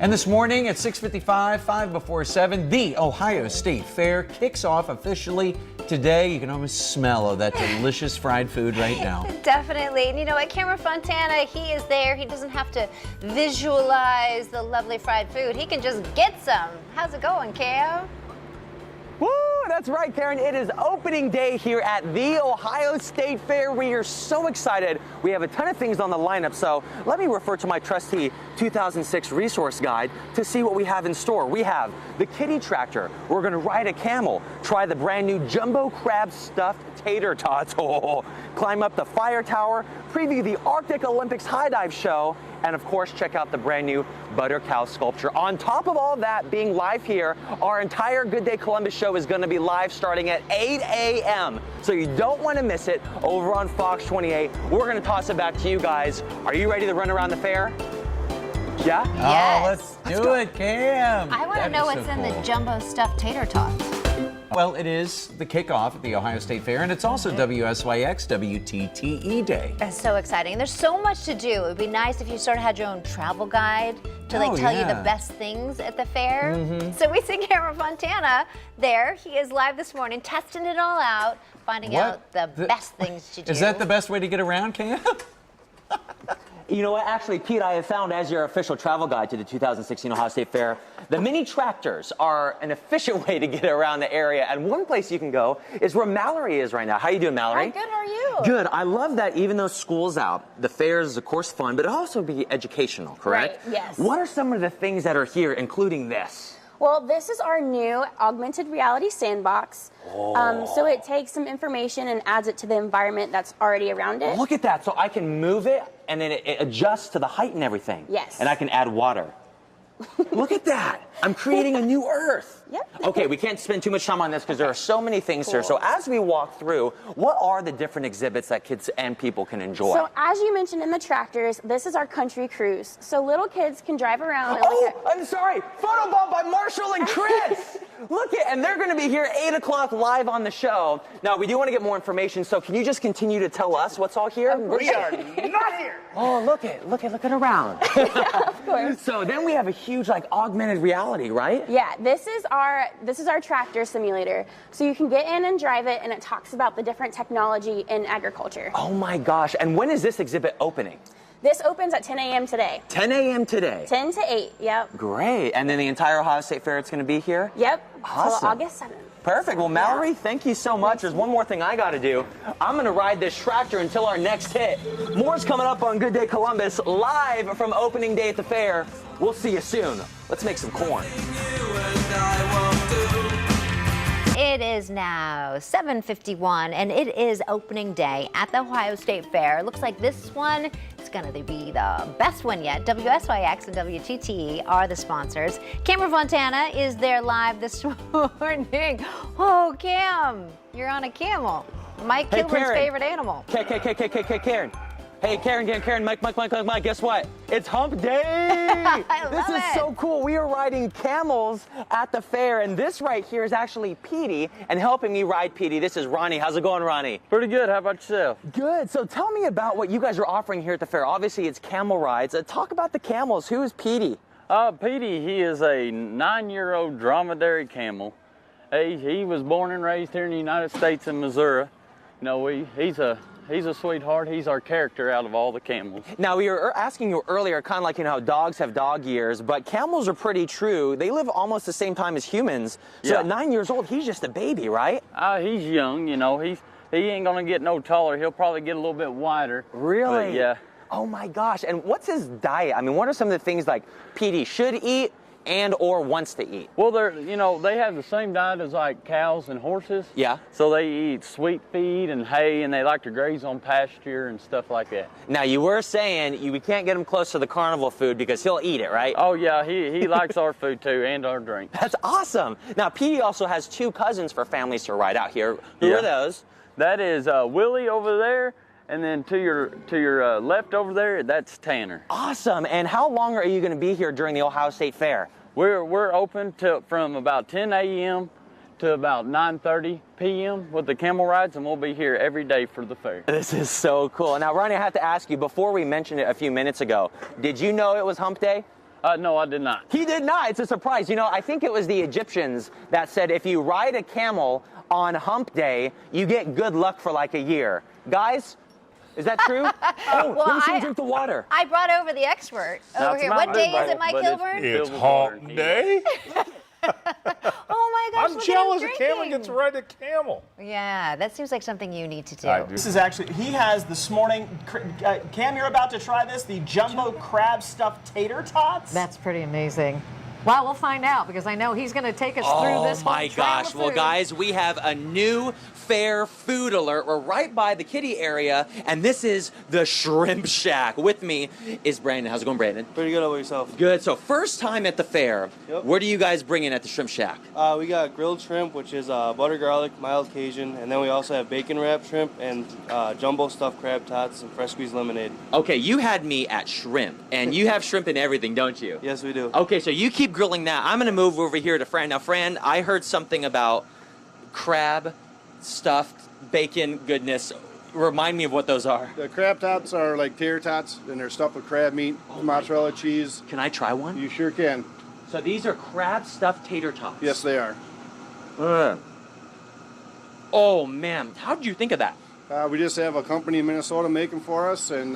And this morning at 6:55, 5 before 7, the Ohio State Fair kicks off officially today. You can almost smell all that delicious fried food right now. Definitely. And you know what, Camel Fontana, he is there. He doesn't have to visualize the lovely fried food. He can just get some. How's it going, Cam? Woo, that's right, Karen. It is opening day here at the Ohio State Fair. We are so excited. We have a ton of things on the lineup, so let me refer to my trusty 2006 resource guide to see what we have in store. We have the kiddie tractor. We're going to ride a camel, try the brand new jumbo crab stuffed tater tots, climb up the fire tower, preview the Arctic Olympics high dive show, and of course check out the brand new butter cow sculpture. On top of all that, being live here, our entire Good Day Columbus show is going to be live starting at 8 a.m. So you don't want to miss it over on Fox 28. We're going to toss it back to you guys. Are you ready to run around the fair? Yeah? Oh, let's do it, Cam. I want to know what's in the jumbo stuffed tater tots. Well, it is the kickoff at the Ohio State Fair, and it's also WSYX WTTE Day. That's so exciting. There's so much to do. It would be nice if you sort of had your own travel guide to tell you the best things at the fair. So we see Camel Fontana there. He is live this morning, testing it all out, finding out the best things to do. Is that the best way to get around, Cam? You know what, actually, Pete, I have found as your official travel guide to the 2016 Ohio State Fair, the mini tractors are an efficient way to get around the area. And one place you can go is where Mallory is right now. How you doing, Mallory? Hi, good, how are you? Good. I love that even though school's out, the fair is, of course, fun, but it'll also be educational, correct? Right, yes. What are some of the things that are here, including this? Well, this is our new augmented reality sandbox. So it takes some information and adds it to the environment that's already around it. Look at that. So I can move it, and then it adjusts to the height and everything. Yes. And I can add water. Look at that. I'm creating a new Earth. Yep. Okay, we can't spend too much time on this because there are so many things here. So as we walk through, what are the different exhibits that kids and people can enjoy? So as you mentioned in the tractors, this is our country cruise. So little kids can drive around and look at... I'm sorry. Photobomb by Marshall and Chris. Look at, and they're going to be here 8 o'clock live on the show. Now, we do want to get more information, so can you just continue to tell us what's all here? We are not here. Oh, look at around. Yeah, of course. So then we have a huge, like, augmented reality, right? Yeah, this is our tractor simulator. So you can get in and drive it, and it talks about the different technology in agriculture. Oh my gosh, and when is this exhibit opening? This opens at 10 a.m. today. 10 a.m. today? 10 to 8, yep. Great, and then the entire Ohio State Fair, it's going to be here? Yep, Awesome. until August 7th. Perfect. Well, Mallory, thank you so much. There's one more thing I got to do. I'm going to ride this tractor until our next hit. More's coming up on Good Day Columbus, live from opening day at the fair. We'll see you soon. Let's make some corn. It is now 7:51, and it is opening day at the Ohio State Fair. Looks like this one is going to be the best one yet. WSYX and WTTE are the sponsors. Camel Fontana is there live this morning. Oh, Cam, you're on a camel. Mike Kilburn's favorite animal. Karen. Hey, Karen, Mike, guess what? It's hump day! This is so cool. We are riding camels at the fair, and this right here is actually Petey, and helping me ride Petey, this is Ronnie. How's it going, Ronnie? Pretty good. How about yourself? Good. So tell me about what you guys are offering here at the fair. Obviously, it's Camel Rides. Talk about the camels. Who is Petey? Petey, he is a 9-year-old dromedary camel. He was born and raised here in the United States in Missouri. You know, he's a sweetheart. He's our character out of all the camels. Now, we were asking you earlier, kind of like, you know, how dogs have dog years, but camels are pretty true. They live almost the same time as humans. So at 9 years old, he's just a baby, right? He's young, you know. He ain't going to get no taller. He'll probably get a little bit wider. Really? But, yeah. Oh, my gosh. And what's his diet? I mean, what are some of the things, like, Petey should eat and or wants to eat? Well, they have the same diet as like cows and horses. Yeah. So they eat sweet feed and hay, and they like to graze on pasture and stuff like that. Now, you were saying we can't get him close to the carnival food because he'll eat it, right? Oh yeah, he likes our food too and our drink. That's awesome. Now, Petey also has 2 cousins for families to ride out here. Who are those? That is Willie over there. And then to your left over there, that's Tanner. Awesome. And how long are you going to be here during the Ohio State Fair? We're open from about 10 a.m. to about 9:30 p.m. with the Camel Rides, and we'll be here every day for the fair. This is so cool. Now, Ronnie, I have to ask you, before we mentioned it a few minutes ago, did you know it was hump day? No, I did not. He did not. It's a surprise. You know, I think it was the Egyptians that said if you ride a camel on hump day, you get good luck for like a year. Guys, is that true? Oh, Well, let me see him drink the water. I brought over the expert over That's here. my What day bad, is it, Mike but Kilburn? It's filled with water. hump day. Oh my gosh, I'm look jealous at a him camel drinking. gets to ride a camel. Yeah, that seems like something you need to do. I do. This is actually, he has this morning, Cam, you're about to try this, the jumbo crab stuffed tater tots. That's pretty amazing. Well, we'll find out because I know he's going to take us through this whole my trail gosh. of Well, food. guys, we have a new fair food alert. We're right by the kiddie area, and this is the Shrimp Shack. With me is Brandon. How's it going, Brandon? Pretty good. How about yourself? Good. So first time at the fair. Yep. What do you guys bring in at the Shrimp Shack? We got grilled shrimp, which is butter garlic, mild Cajun, and then we also have bacon wrapped shrimp and jumbo stuffed crab tots and fresh squeezed lemonade. Okay, you had me at shrimp, and you have shrimp in everything, don't you? Yes, we do. Okay, so you keep grilling that. I'm going to move over here to Fran. Now, Fran, I heard something about crab stuffed bacon goodness. Remind me of what those are. The crab tots are like tater tots, and they're stuffed with crab meat, mozzarella cheese. Can I try one? You sure can. So these are crab stuffed tater tots. Yes, they are. Oh, man. How did you think of that? We just have a company in Minnesota make them for us, and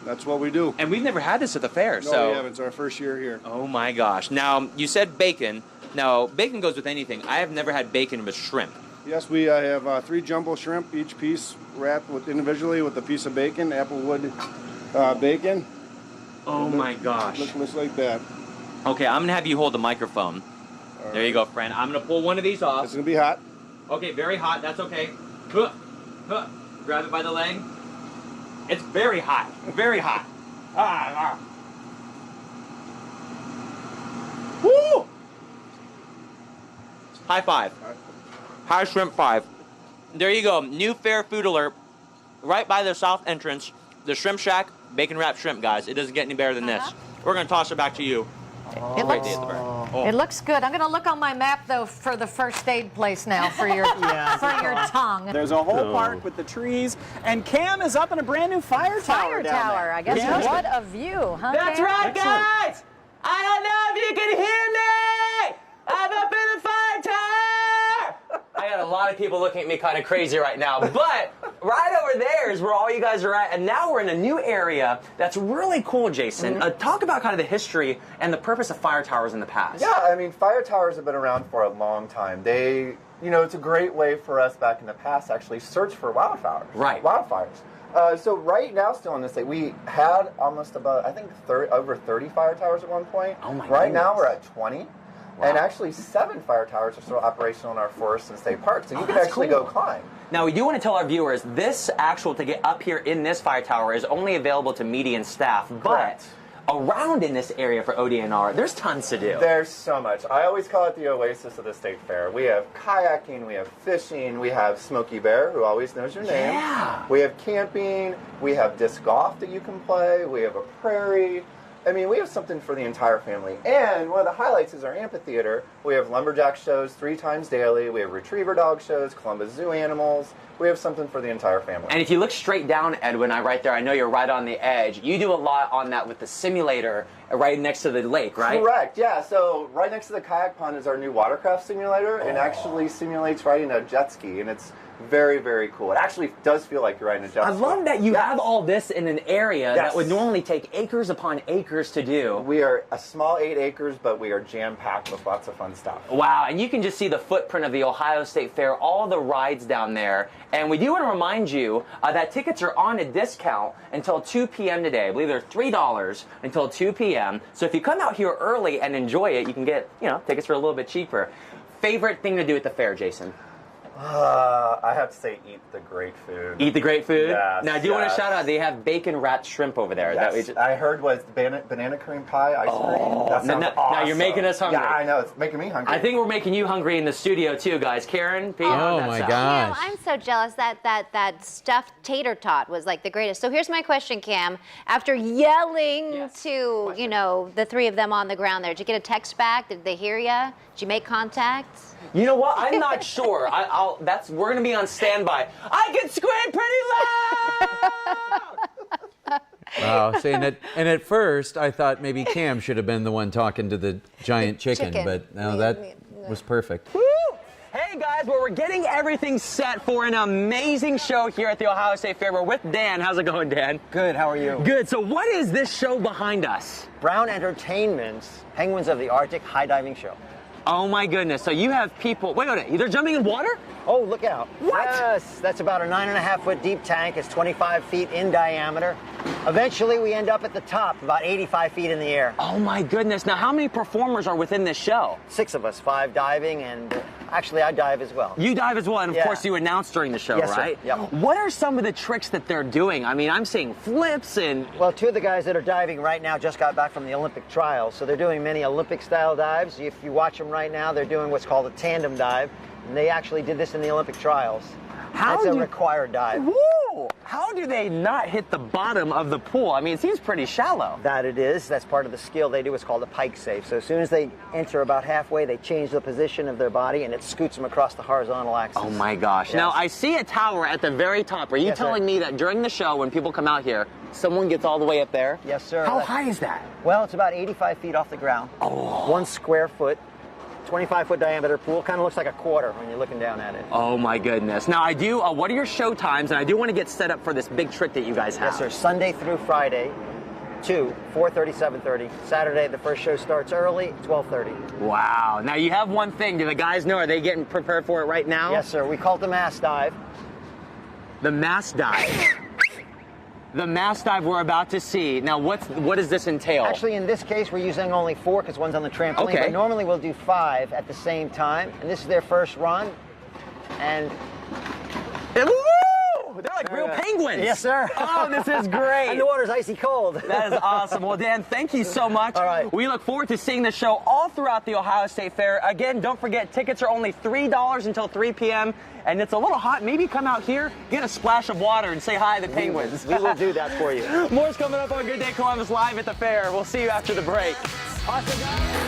that's what we do. And we've never had this at the fair, No, so... we haven't. It's our first year here. Oh, my gosh. Now, you said bacon. Now, bacon goes with anything. I have never had bacon with shrimp. Yes, we have 3 jumbo shrimp, each piece wrapped individually with a piece of bacon, applewood bacon. Oh, my gosh. Looks like that. Okay, I'm going to have you hold the microphone. There you go, friend. I'm going to pull one of these off. It's going to be hot. Okay, very hot. That's okay. Huh, huh. Grab it by the leg. It's very hot. Very hot. Woo! High five. High shrimp five. There you go. New fair food alert. Right by the south entrance. The Shrimp Shack, bacon wrapped shrimp, guys. It doesn't get any better than this. We're going to toss it back to you. It Right looks, there at the very- it looks good. I'm going to look on my map, though, for the first aid place now for your, for your tongue. There's a whole park with the trees, and Cam is up in a brand new fire tower Fire down tower, there. I guess. Yeah. What a view, huh, That's Cam? right, guys! I don't know if you can hear me! I'm up in the fire tower! I got a lot of people looking at me kind of crazy right now, but right over there is where all you guys are at, and now we're in a new area that's really cool, Jason. Talk about kind of the history and the purpose of fire towers in the past. Yeah, I mean, fire towers have been around for a long time. They, you know, it's a great way for us back in the past to actually search for wildfires. Right. Wildfires. So right now, still in the state, we had almost about, I think, over 30 fire towers at one point. Oh my Right now, goodness. we're at 20. And actually, 7 fire towers are still operational in our forests and state parks. So you can that's actually cool. go climb. Now, we do want to tell our viewers, this to get up here in this fire tower is only available to median staff, Correct. but around in this area for ODNR, there's tons to do. There's so much. I always call it the oasis of the state fair. We have kayaking, we have fishing, we have Smokey Bear, who always knows your name. Yeah. We have camping, we have disc golf that you can play, we have a prairie. I mean, we have something for the entire family. And one of the highlights is our amphitheater. We have lumberjack shows 3 times daily. We have retriever dog shows, Columbus Zoo animals. We have something for the entire family. And if you look straight down, Edwin, right there, I know you're right on the edge. You do a lot on that with the simulator right next to the lake, right? Correct, yeah. So right next to the kayak pond is our new watercraft simulator. It actually simulates riding a jet ski, and it's very, very cool. It actually does feel like you're riding a jet ski. I love that you have all this in an area Yes. that would normally take acres upon acres to do. We are a small 8 acres, but we are jam-packed with lots of fun stuff. Wow, and you can just see the footprint of the Ohio State Fair, all the rides down there. And we do want to remind you that tickets are on a discount until 2 p.m. today. I believe they're $3 until 2 p.m. So if you come out here early and enjoy it, you can get, tickets for a little bit cheaper. Favorite thing to do at the fair, Jason? I have to say, eat the great food. Eat the great food? Yes, Now, I do want to yes. shout out, they have bacon-wrapped shrimp over there. Yes. I heard was banana cream pie ice cream. That sounds now awesome. you're making us hungry. Yeah, I know. It's making me hungry. I think we're making you hungry in the studio, too, guys. Karen, Pete, Oh, how's my that sound? gosh. Cam, I'm so jealous that stuffed tater tot was like the greatest. So here's my question, Cam. After yelling to, the 3 of them on the ground there, did you get a text back? Did they hear you? Did you make contact? You know what? I'm not sure. We're gonna be on standby. I can scream pretty loud. Wow. See, and at first, I thought maybe Cam should have been the one talking to the giant chicken, but no, that was perfect. Woo! Hey guys, well, we're getting everything set for an amazing show here at the Ohio State Fair. We're with Dan. How's it going, Dan? Good, how are you? Good. So what is this show behind us? Brown Entertainment's Penguins of the Arctic High Diving Show. Oh my goodness. So you have people, wait, they're jumping in water? Oh, look out. What? Yes, that's about a 9.5-foot deep tank. It's 25 feet in diameter. Eventually, we end up at the top, about 85 feet in the air. Oh my goodness. Now, how many performers are within this show? 6 of us, 5 diving, and actually, I dive as well. You dive as well, and of Yeah. course you announce during the show, Yes, sir. right? Yep. What are some of the tricks that they're doing? I mean, I'm seeing flips and... Well, 2 of the guys that are diving right now just got back from the Olympic trials, so they're doing many Olympic-style dives. If you watch them right now, they're doing what's called a tandem dive, and they actually did this in the Olympic trials. That's a required dive. Woo! How do they not hit the bottom of the pool? I mean, it seems pretty shallow. That it is. That's part of the skill they do. It's called a pike safe. So as soon as they enter about halfway, they change the position of their body, and it scoots them across the horizontal axis. Oh my gosh. Yes. Now, I see a tower at the very top. Are you Yes, telling sir. me that during the show, when people come out here, someone gets all the way up there? Yes, sir. How high is that? Well, it's about 85 feet off the ground. Oh. 1 square foot, 25-foot diameter pool. Kind of looks like a quarter when you're looking down at it. Oh my goodness. Now, I do, what are your show times? And I do want to get set up for this big trick that you guys have. Yes, sir. Sunday through Friday, 4:30, 7:30. Saturday, the first show starts early, 12:30. Wow. Now, you have one thing. Do the guys know? Are they getting prepared for it right now? Yes, sir. We call it the mass dive. The mass dive. The mass dive we're about to see. Now, what does this entail? Actually, in this case, we're using only 4 because one's on the trampoline. Okay. But normally we'll do 5 at the same time. And this is their first run. And Woo! They're like real penguins. Yes, sir. Oh, this is great. And the water's icy cold. That is awesome. Well, Dan, thank you so much. All right. We look forward to seeing the show all throughout the Ohio State Fair. Again, don't forget, tickets are only $3 until 3 p.m. And it's a little hot. Maybe come out here, get a splash of water, and say hi to the penguins. We will do that for you. More's coming up on Good Day Columbus live at the fair. We'll see you after the break. Awesome, guys.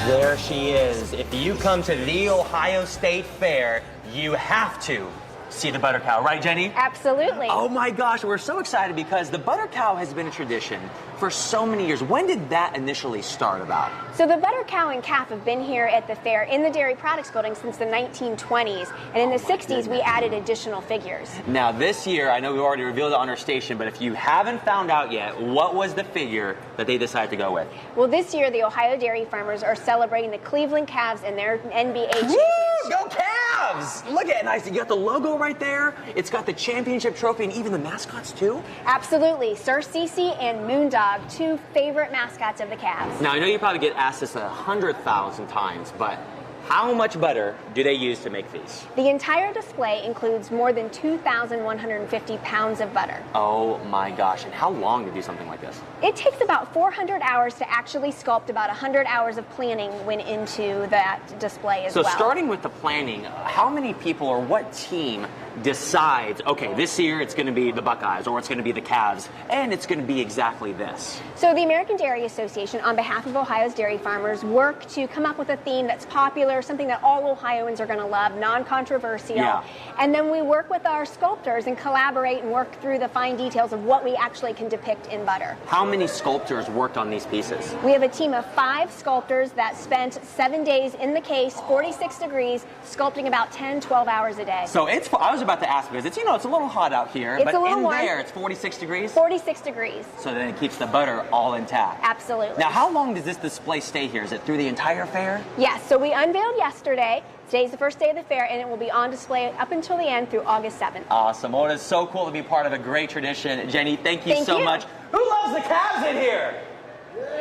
There she is. If you come to the Ohio State Fair, you have to see the butter cow, right, Jenny? Absolutely. Oh my gosh, we're so excited because the butter cow has been a tradition for so many years. When did that initially start about? So the butter cow and calf have been here at the fair in the Dairy Products Building since the 1920s, and in the 60s we added additional figures. Now this year, I know we already revealed it on our station, but if you haven't found out yet, what was the figure that they decided to go with? Well, this year the Ohio dairy farmers are celebrating the Cleveland Cavs and their NBA championship. Woo! Go Cavs! Look at it, nice. You got the logo right there. It's got the championship trophy and even the mascots too. Absolutely. Sir Cece and Moondog, 2 favorite mascots of the Cavs. Now I know you probably get asked this 100,000 times, but how much butter do they use to make these? The entire display includes more than 2,150 pounds of butter. Oh my gosh, and how long to do something like this? It takes about 400 hours to actually sculpt. About 100 hours of planning went into that display as well. So starting with the planning, how many people or what team decides, okay, this year it's going to be the Buckeyes or it's going to be the Cavs, and it's going to be exactly this? So the American Dairy Association, on behalf of Ohio's dairy farmers, work to come up with a theme that's popular, something that all Ohioans are going to love, non-controversial. Yeah. And then we work with our sculptors and collaborate and work through the fine details of what we actually can depict in butter. How many sculptors worked on these pieces? We have a team of 5 sculptors that spent 7 days in the case, 46 degrees, sculpting about 10, 12 hours a day. So it's, I was about to ask because it's, you know, it's a little hot out here, It's but a little in warm. there it's 46 degrees? 46 degrees. So then it keeps the butter all intact. Absolutely. Now, how long does this display stay here? Is it through the entire fair? Yes, so we unveiled yesterday. Today's the first day of the fair, and it will be on display up until the end through August 7th. Awesome. Well, it is so cool to be part of a great tradition. Jenny, thank you so much. Who loves the Cavs in here?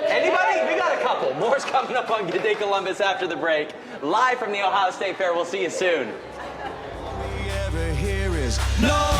Anybody? We got a couple. More's coming up on Good Day Columbus after the break. Live from the Ohio State Fair. We'll see you soon. All we ever hear is no.